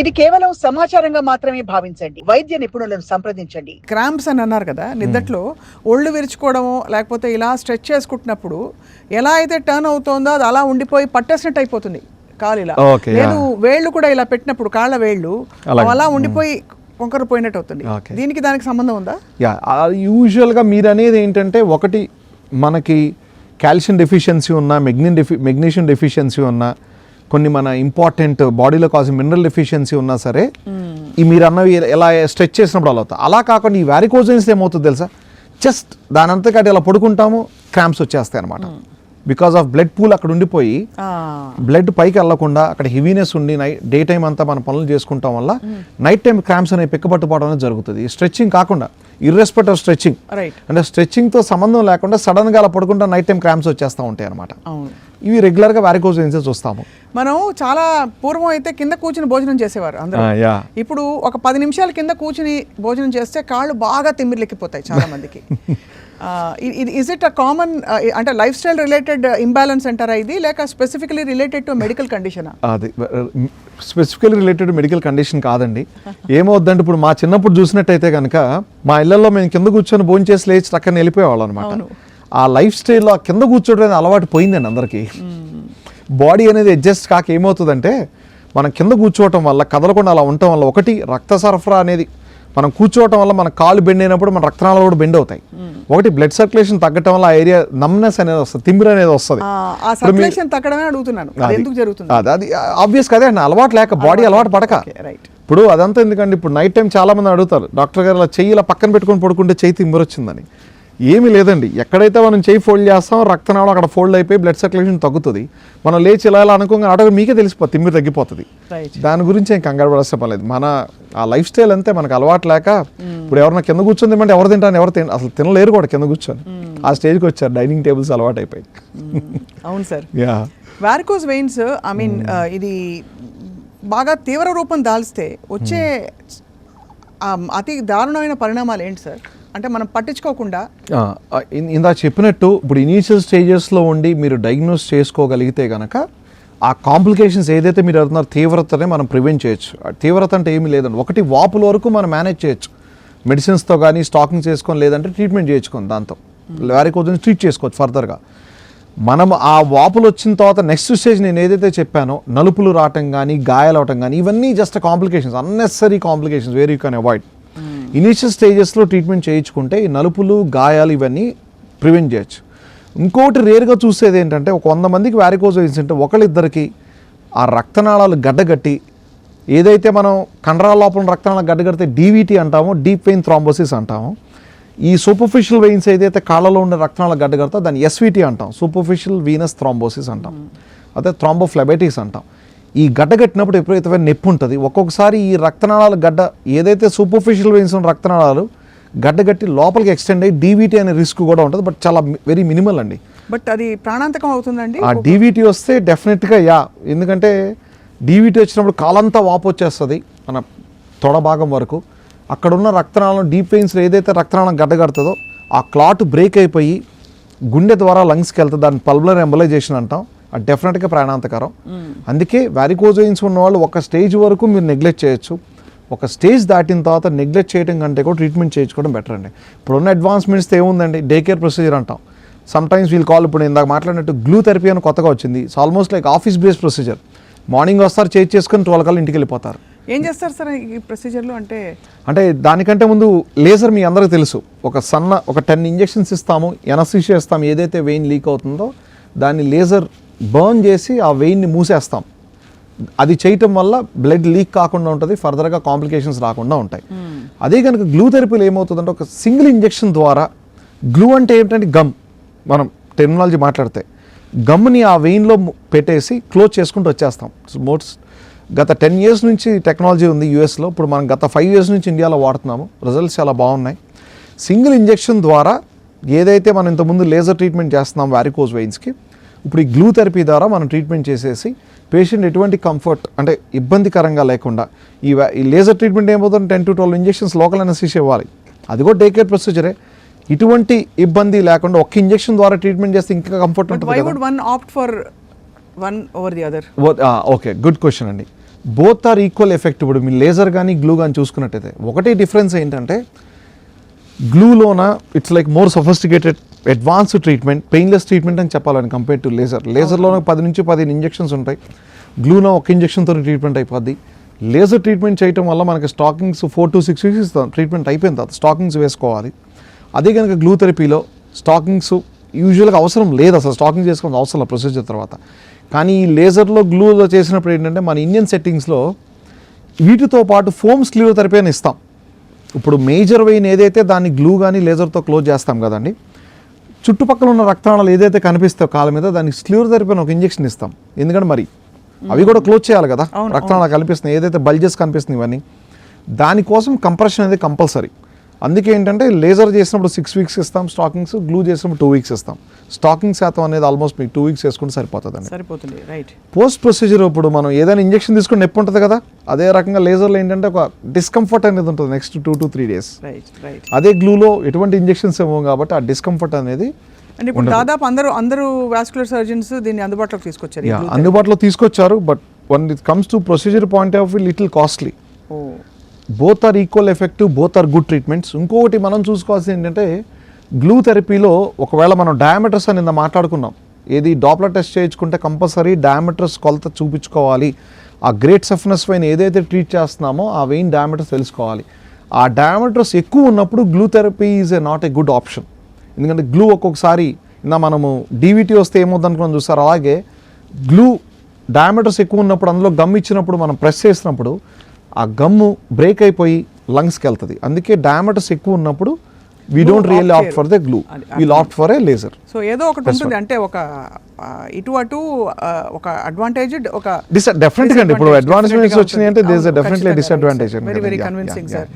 ఇది కేవలం సమాచారంగా మాత్రమే భావించండి. వైద్య నిపుణులను సంప్రదించండి. క్రాంప్స్ అని అన్నారు కదా, నిద్దట్లో ఒళ్ళు విరుచుకోవడము లేకపోతే ఇలా స్ట్రెచ్ చేసుకుంటున్నప్పుడు ఎలా అయితే టర్న్ అవుతుందో అది అలా ఉండిపోయి పట్టేసినట్టు అయిపోతుంది కాలు ఇలా. లేదు వేళ్ళు కూడా ఇలా పెట్టినప్పుడు కాళ్ళ వేళ్ళు అలా ఉండిపోయి కొంకర పోయినట్టు అవుతుంది. దీనికి దానికి సంబంధం ఉందా? యూజువల్గా మీరు అనేది ఏంటంటే, ఒకటి మనకి కాల్షియం డెఫిషియన్సీ ఉన్నా, మెగ్నీషియం డెఫిషియన్సీ ఉన్నా, కొన్ని మన ఇంపార్టెంట్ బాడీలో కావాల్సిన మినరల్ డెఫిషియన్సీ ఉన్నా సరే ఈ మీరు అన్నవి ఎలా స్ట్రెచ్ చేసినప్పుడు అలా అవుతాయి. అలా కాకుండా ఈ వారికోజ్ వెయిన్స్ ఏమవుతుంది తెలుసా, జస్ట్ దాని అంతకంటే ఇలా పడుకుంటాము క్రాంప్స్ వచ్చేస్తాయి అనమాట. బికాస్ ఆఫ్ బ్లడ్ పూల్ అక్కడ ఉండిపోయి బ్లడ్ పైకి వెళ్లకుండా అక్కడ హెవీనెస్ ఉండి డే టైం అంతా మన పనులు చేసుకుంటాం వల్ల నైట్ టైం క్రాంప్స్ అనేవి పిక్కపట్టుకోవడం అనేది జరుగుతుంది. స్ట్రెచ్చింగ్ కాకుండా ఇర్రెస్పెక్ట్ ఆఫ్ స్ట్రెచ్చింగ్, అంటే స్ట్రెచ్చింగ్తో సంబంధం లేకుండా సడన్గా అలా పడుకుంటా నైట్ టైం క్రాంప్స్ వచ్చేస్తూ ఉంటాయి అనమాట. ఇవి రెగ్యులర్గా వారికోజ్ వెయిన్స్ చూస్తాము. మనం చాలా పూర్వం అయితే కింద కూర్చుని భోజనం చేసేవారు అందరూ. ఇప్పుడు ఒక 10 నిమిషాలు కింద కూర్చుని భోజనం చేస్తే కాళ్ళు బాగా తిమ్మిర్లెక్కిపోతాయి చాలా మందికి. ఇస్ ఇట్ అ కామన్ అంటే లైఫ్ స్టైల్ రిలేటెడ్ ఇంబ్యాలెన్స్ అంటారా ఇది, లేక స్పెసిఫికలీ రిలేటెడ్ టు మెడికల్ కండిషనా? అది specifically related to medical condition కాదండి. ఏమవుద్దంటే, ఇప్పుడు మా చిన్నప్పుడు చూసినట్టయితే కనుక మా ఇళ్లలో మేము కింద కూర్చొని భోజనం చేసి లేచి టక్కన వెళ్ళిపోయేవాళ్ళం అనమాట. ఆ లైఫ్ స్టైల్లో కింద కూర్చోవడం అలవాటు పోయిందండి అందరికీ. బాడీ అనేది అడ్జస్ట్ కాక ఏమవుతుందంటే, మనం కింద కూర్చోవటం వల్ల కదలకుండా అలా ఉండటం వల్ల ఒకటి రక్త సరఫరా అనేది, మనం కూర్చోవటం వల్ల మన కాలు బెండ్ అయినప్పుడు మన రక్తనాళాలు కూడా బెండ్ అవుతాయి. ఒకటి బ్లడ్ సర్క్యులేషన్ తగ్గటం వల్ల ఆ ఏరియా నమ్నెస్ అనేది వస్తుంది, తిమ్మిరి అనేది వస్తుంది. అది ఆబ్వియస్ కదా అండి, అలవాటు లేక బాడీ అలవాటు పడక. ఇప్పుడు అదంతా ఎందుకండి, ఇప్పుడు నైట్ టైం చాలా మంది అడుగుతారు, డాక్టర్ గారు ఇలా చెయ్యి ఇలా పక్కన పెట్టుకొని పడుకుంటే చెయ్యి తిమ్మిరి వచ్చిందని. ఏమీ లేదండి, ఎక్కడైతే మనం చెయ్యి ఫోల్డ్ చేస్తాం రక్తనాళం అక్కడ ఫోల్డ్ అయిపోయి బ్లడ్ సర్క్యులేషన్ తగ్గుతుంది. మనం లేచి ఇలా ఇలా అనుకోగా ఆటోగా మీకే తెలిసిపోతుంది, తిమ్మిరి తగ్గిపోతుంది. దాని గురించి ఏం కంగారు పడాల్సిన పర్లేదు. మన ఆ లైఫ్ స్టైల్ అంతే, మనకు అలవాటు లేక. ఇప్పుడు ఎవరైనా కింద కూర్చొని తింటే ఎవరు తింటాను, ఎవరు అసలు తినలేరు కూడా కింద కూర్చొని. ఆ స్టేజ్కి వచ్చారు, డైనింగ్ టేబుల్స్ అలవాటు అయిపోయి. అవును sir. Varicose veins I mean ఇది బాగా తీవ్ర రూపం దాల్స్తే వచ్చే అతి దారుణమైన పరిణామాలు ఏంటి సార్? అంటే మనం పట్టించుకోకుండా ఇందా చెప్పినట్టు ఇప్పుడు ఇనీషియల్ స్టేజెస్లో ఉండి మీరు డయాగ్నోస్ చేసుకోగలిగితే కనుక ఆ కాంప్లికేషన్స్ ఏదైతే మీరు అడుగుతున్నారో తీవ్రతనే మనం ప్రివెంట్ చేయొచ్చు. తీవ్రత అంటే ఏమీ లేదండి, ఒకటి వాపుల వరకు మనం మేనేజ్ చేయొచ్చు మెడిసిన్స్తో కానీ, స్టాకింగ్ చేసుకొని, లేదంటే ట్రీట్మెంట్ చేయించుకొని దాంతో వారికోజ్ వెయిన్స్ ట్రీట్ చేసుకోవచ్చు ఫర్దర్గా. మనం ఆ వాపులు వచ్చిన తర్వాత నెక్స్ట్ స్టేజ్ నేను ఏదైతే చెప్పానో నలుపులు రావటం కానీ, గాయాలు అవటం కానీ, ఇవన్నీ just complications, unnecessary complications where you can avoid. Initial స్టేజెస్లో ట్రీట్మెంట్ చేయించుకుంటే ఈ నలుపులు గాయాలు ఇవన్నీ ప్రివెంట్ చేయొచ్చు. ఇంకోటి రేర్గా చూసేది ఏంటంటే, ఒక 100 మందికి వారికోజ్ వెయిన్స్ అంటే ఒకళ్ళిద్దరికి ఆ రక్తనాళాలు గడ్డగట్టి, ఏదైతే మనం కండరాల లోపల రక్తనాళాలు గడ్డగడితే డీవీటీ అంటామో, డీప్ వెయిన్ థ్రాంబోసిస్ అంటామో, ఈ సూపర్ఫిషియల్ వెయిన్స్ ఏదైతే కాళ్ళలో ఉండే రక్తనాళాలు గడ్డగడతాం దాన్ని ఎస్విటీ అంటాం, సూపర్ఫిషియల్ వీనస్ థ్రాంబోసిస్ అంటాం, అదే థ్రాంబోఫ్లెబైటిస్ అంటాం. ఈ గడ్డ కట్టినప్పుడు ఎప్పుడైతే నొప్పి ఉంటుంది, ఒక్కొక్కసారి ఈ రక్తనాళాలు గడ్డ ఏదైతే సూపర్ఫిషియల్ వెయిన్స్ ఉన్న రక్తనాళాలు గడ్డగట్టి లోపలికి ఎక్స్టెండ్ అయ్యి డీవీటీ అనే రిస్క్ కూడా ఉంటుంది, బట్ చాలా వెరీ మినిమల్ అండి. బట్ అది ప్రాణాంతకం అవుతుందండి ఆ డీవీటీ వస్తే డెఫినెట్గా. ఎందుకంటే డీవీటీ వచ్చినప్పుడు కాలంతా వాపు వచ్చేస్తుంది మన తొడ భాగం వరకు. అక్కడున్న రక్తనాళం డీప్ వెయిన్స్లో ఏదైతే రక్తనాళం గడ్డగడుతుందో ఆ క్లాట్ బ్రేక్ అయిపోయి గుండె ద్వారా లంగ్స్కి వెళ్తుంది, దాన్ని పల్మనరీ ఎంబలైజేషన్ అంటాం. అది డెఫినెట్గా ప్రాణాంతకరం. అందుకే వారికోజ్ వెయిన్స్ ఉన్న వాళ్ళు ఒక స్టేజ్ వరకు మీరు నెగ్లెక్ట్ చేయొచ్చు, ఒక స్టేజ్ దాటిన తర్వాత నెగ్లెక్ట్ చేయడం కంటే కూడా ట్రీట్మెంట్ చేయించుకోవడం బెటర్ అండి. ఇప్పుడున్న అడ్వాన్స్మెంట్స్తో ఏముందండి, డే కేర్ ప్రొసీజర్ అంటాం. సమ్ టైమ్స్ వీల్ కాల్, ఇప్పుడు ఇందాక మాట్లాడినట్టు గ్లూ థెరపీ అని కొత్తగా వచ్చింది. It's almost like office based procedure. Morning వస్తారు, చేసుకొని 12 కల్లా ఇంటికి వెళ్ళిపోతారు. ఏం చేస్తారు సార్ ఈ ప్రొసీజర్లో? అంటే దానికంటే ముందు లేజర్ మీ అందరికీ తెలుసు, ఒక 10 ఇంజెక్షన్స్ ఇస్తాము, ఎనస్థీషియా ఇస్తాము. ఏదైతే వెయిన్ లీక్ అవుతుందో దాన్ని లేజర్ బర్న్ చేసి ఆ వెయిన్ని మూసేస్తాం. అది చేయటం వల్ల బ్లడ్ లీక్ కాకుండా ఉంటుంది, ఫర్దర్గా కాంప్లికేషన్స్ రాకుండా ఉంటాయి. అదే కనుక గ్లూ థెరపీలో ఏమవుతుందంటే, ఒక సింగిల్ ఇంజెక్షన్ ద్వారా, గ్లూ అంటే ఏంటంటే గమ్, మనం టెర్మినాలజీ మాట్లాడితే గమ్ని ఆ వెయిన్లో పెట్టేసి క్లోజ్ చేసుకుంటూ వచ్చేస్తాం. గత 10 years నుంచి టెక్నాలజీ ఉంది యూఎస్లో, ఇప్పుడు మనం గత 5 years నుంచి ఇండియాలో వాడుతున్నాము. రిజల్ట్స్ చాలా బాగున్నాయి. సింగిల్ ఇంజెక్షన్ ద్వారా ఏదైతే మనం ఇంతకుముందు లేజర్ ట్రీట్మెంట్ చేస్తున్నాం వారికోజ్ వెయిన్స్కి, ఇప్పుడు ఈ గ్లూ థెరపీ ద్వారా మనం ట్రీట్మెంట్ చేసేసి పేషెంట్ ఎటువంటి కంఫర్ట్ అంటే ఇబ్బందికరంగా లేకుండా, ఈ లేజర్ ట్రీట్మెంట్ ఏమవుతుంది, 10 to 12 ఇంజెక్షన్స్ లోకల్ అనెస్థీషియా ఇవ్వాలి. అది కూడా డే కేర్ ప్రొసీజరే. ఇటువంటి ఇబ్బంది లేకుండా ఒక్క ఇంజెక్షన్ ద్వారా ట్రీట్మెంట్ చేస్తే ఇంకా కంఫర్ట్ ఉంటుంది. Why would one opt for one over the other? Okay, good question అండి. Both are equal effect. ఇప్పుడు మీ లేజర్ కానీ గ్లూ కానీ చూసుకున్నట్టయితే ఒకటే డిఫరెన్స్ ఏంటంటే గ్లూలోన it's like more sophisticated advanced treatment, painless treatment అని చెప్పాలని కంపేర్ టు లేజర్. లేజర్లోనే 10 నుంచి 15 ఇంజెక్షన్స్ ఉంటాయి, గ్లూలో ఒక ఇంజెక్షన్తో ట్రీట్మెంట్ అయిపోద్ది. లేజర్ ట్రీట్మెంట్ చేయడం వల్ల మనకి స్టాకింగ్స్ 4 to 6 weeks ఇస్తాం, ట్రీట్మెంట్ అయిపోయిన తర్వాత స్టాకింగ్స్ వేసుకోవాలి. అదే కనుక గ్లూ థెరపీలో స్టాకింగ్స్ యూజువల్గా అవసరం లేదు, అసలు స్టాకింగ్ చేసుకోవాల్సిన అవసరం లేదు ప్రొసీజర్ తర్వాత. కానీ ఈ లేజర్లో గ్లూలో చేసినప్పుడు ఏంటంటే మన ఇండియన్ సెట్టింగ్స్లో వీటితో పాటు ఫోమ్ స్క్లియోథెరపీ అని ఇస్తాం. ఇప్పుడు మేజర్ వెయిన్ ఏదైతే దాన్ని గ్లూ కానీ లేజర్తో క్లోజ్ చేస్తాం కదండి, చుట్టుపక్కల ఉన్న రక్తనాళాలు ఏదైతే కనిపిస్తాయో కాళ్ళ మీద దానికి స్క్లియోథెరపీ అని ఒక ఇంజెక్షన్ ఇస్తాం. ఎందుకంటే మరి అవి కూడా క్లోజ్ చేయాలి కదా, రక్తనాళాలు కనిపిస్తున్నాయి ఏదైతే బల్జెస్ కనిపిస్తున్నాయి ఇవన్నీ, దానికోసం కంప్రెషన్ అనేది కంపల్సరీ. అందుకే ఏంటంటే లేజర్ చేసినప్పుడు 6 weeks ఇస్తాం స్టాకింగ్స్, గ్లూ చేసినప్పుడు 2 weeks ఇస్తాం. స్టాకింగ్ శాతం అనేది ఆల్మోస్ట్ మీకు 2 weeks వేసుకుంటే సరిపోతుంది. రైట్. పోస్ట్ ప్రొసీజర్ ఇప్పుడు మనం ఏదైనా ఇంజెక్షన్ తీసుకుని నొప్పి ఉంటుంది కదా, అదే రకంగా లేజర్లో ఏంటంటే ఒక డిస్కంఫర్ట్ అనేది ఉంటుంది నెక్స్ట్ 2 to 3 days. అదే గ్లూలో ఎటువంటి ఇంజెక్షన్స్ ఏమో కాబట్టి ఆ డిస్కంఫర్ట్ అనేది అంటే ఇప్పుడు దాదాపు అందరూ వాస్కులర్ సర్జన్స్ దీన్ని అందుబాటులోకి తీసుకొచ్చారు. అందుబాటులో తీసుకొచ్చారు. But when it comes to procedure point of view little costly. Both are equal effective, both are good treatments. ఇంకొకటి మనం చూసుకోవాల్సింది ఏంటంటే గ్లూ థెరపీలో ఒకవేళ మనం డయామీటర్స్ అని నిన్న మాట్లాడుకున్నాం, ఏది డాప్లర్ టెస్ట్ చేయించుకుంటే కంపల్సరీ డయామీటర్స్ కొలత చూపించుకోవాలి. ఆ గ్రేట్ సఫ్నెస్ వెయిన్ ఏదైతే ట్రీట్ చేస్తున్నామో ఆ వెయిన్ డయామీటర్స్ తెలుసుకోవాలి. ఆ డయామీటర్స్ ఎక్కువ ఉన్నప్పుడు glue therapy is not a good option. ఎందుకంటే గ్లూ ఒక్కొక్కసారి మనము డీవీటీ వస్తే ఏమవుతుంది అనుకున్నాం చూస్తారు, అలాగే గ్లూ డయామీటర్స్ ఎక్కువ ఉన్నప్పుడు అందులో గమ్ ఇచ్చినప్పుడు మనం ప్రెస్ చేసినప్పుడు ఆ గమ్ము బ్రేక్ అయిపోయి లంగ్స్కి వెళ్తుంది. అందుకే డయామీటర్స్ ఎక్కువ ఉన్నప్పుడు we don't really opt for the glue, we'll opt for a laser. So ఏదో ఒకటి ఉంటుంది, అంటే ఒక ఇటు అటు ఒక అడ్వాంటేజ్ ఒక డెఫినెట్గా అండి. ఇప్పుడు అడ్వాన్స్మెంట్స్ వచ్చినాయి అంటే there is definitely disadvantage. Very convincing sir.